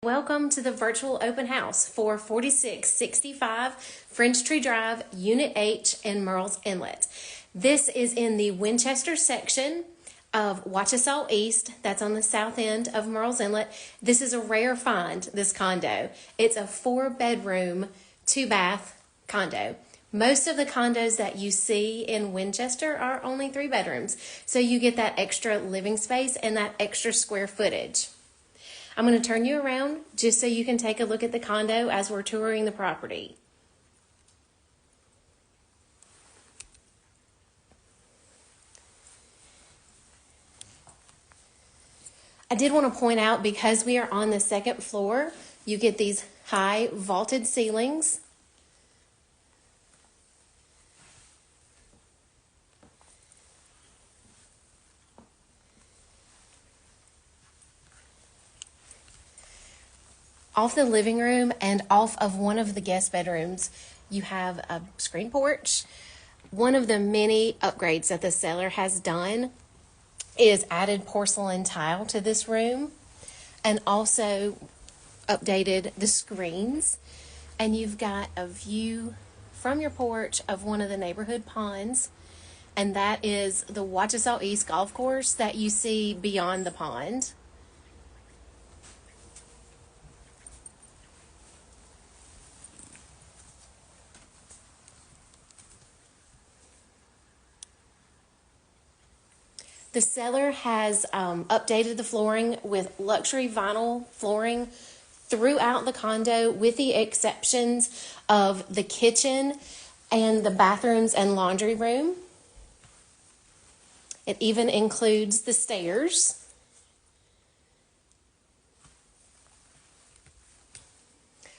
Welcome to the virtual open house for 4665 Fringetree Drive, Unit H in Murrells Inlet. This is in the Winchester section of Wachesaw East. That's on the south end of Murrells Inlet. This is a rare find, this condo. It's a 4-bedroom, 2-bath condo. Most of the condos that you see in Winchester are only 3 bedrooms, so you get that extra living space and that extra square footage. I'm going to turn you around just so you can take a look at the condo as we're touring the property. I did want to point out, because we are on the second floor, you get these high vaulted ceilings. Off the living room and off of one of the guest bedrooms, you have a screen porch. One of the many upgrades that the seller has done is added porcelain tile to this room and also updated the screens. And you've got a view from your porch of one of the neighborhood ponds, and that is the Wachesaw East golf course that you see beyond the pond. The seller has updated the flooring with luxury vinyl flooring throughout the condo, with the exceptions of the kitchen and the bathrooms and laundry room. It even includes the stairs.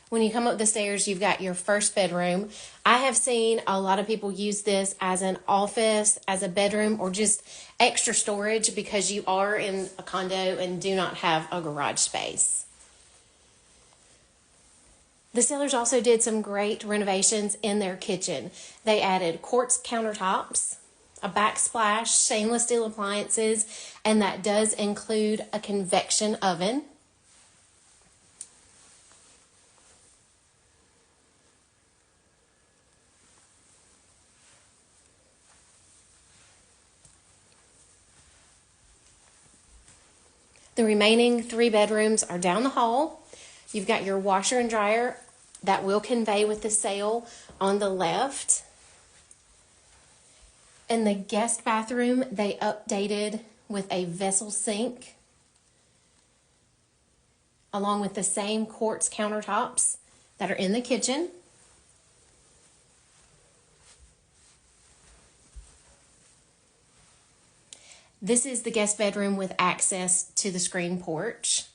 When you come up the stairs, you've got your first bedroom. I have seen a lot of people use this as an office, as a bedroom, or just extra storage because you are in a condo and do not have a garage space. The sellers also did some great renovations in their kitchen. They added quartz countertops, a backsplash, stainless steel appliances, and that does include a convection oven. The remaining 3 bedrooms are down the hall. You've got your washer and dryer that will convey with the sale on the left. In the guest bathroom, they updated with a vessel sink, along with the same quartz countertops that are in the kitchen. This is the guest bedroom with access to the screen porch.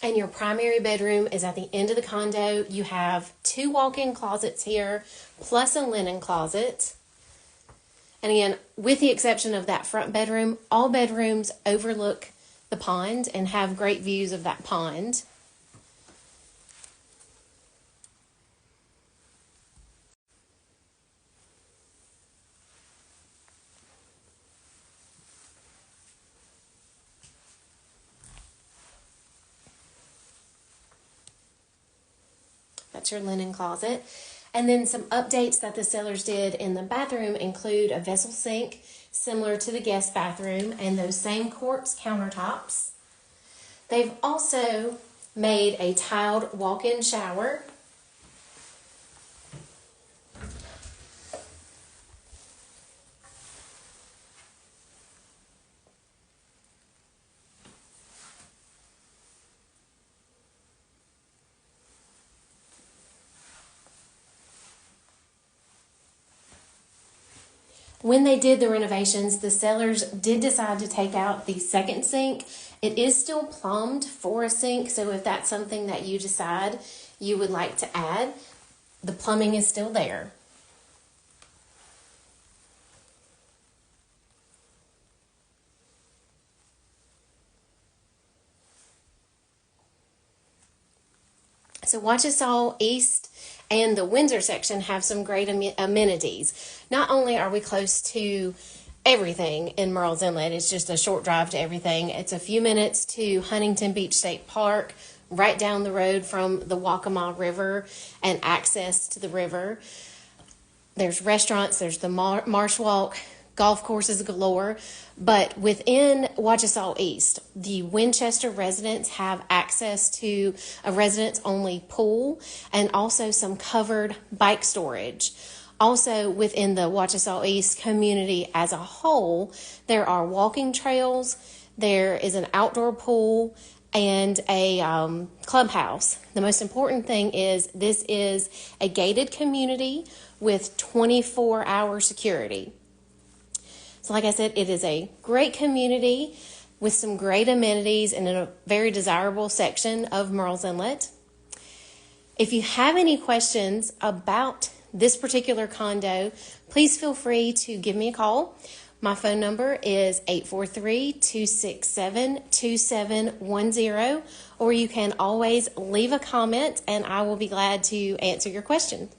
And your primary bedroom is at the end of the condo. You have 2 walk-in closets here, plus a linen closet. And again, with the exception of that front bedroom, all bedrooms overlook the pond and have great views of that pond. That's your linen closet. And then some updates that the sellers did in the bathroom include a vessel sink similar to the guest bathroom and those same quartz countertops. They've also made a tiled walk-in shower. When they did the renovations, the sellers did decide to take out the second sink. It is still plumbed for a sink, so if that's something that you decide you would like to add, the plumbing is still there. So Wachesaw East and the Windsor section have some great amenities. Not only are we close to everything in Murrells Inlet, it's just a short drive to everything. It's a few minutes to Huntington Beach State Park, right down the road from the Waccamaw River and access to the river. There's restaurants, there's the Marsh Walk, golf courses galore. But within Wachesaw East, the Winchester residents have access to a residents-only pool and also some covered bike storage. Also, within the Wachesaw East community as a whole, there are walking trails, there is an outdoor pool, and a clubhouse. The most important thing is this is a gated community with 24-hour security. So like I said, it is a great community with some great amenities and in a very desirable section of Murrells Inlet. If you have any questions about this particular condo, please feel free to give me a call. My phone number is 843-267-2710, or you can always leave a comment and I will be glad to answer your question.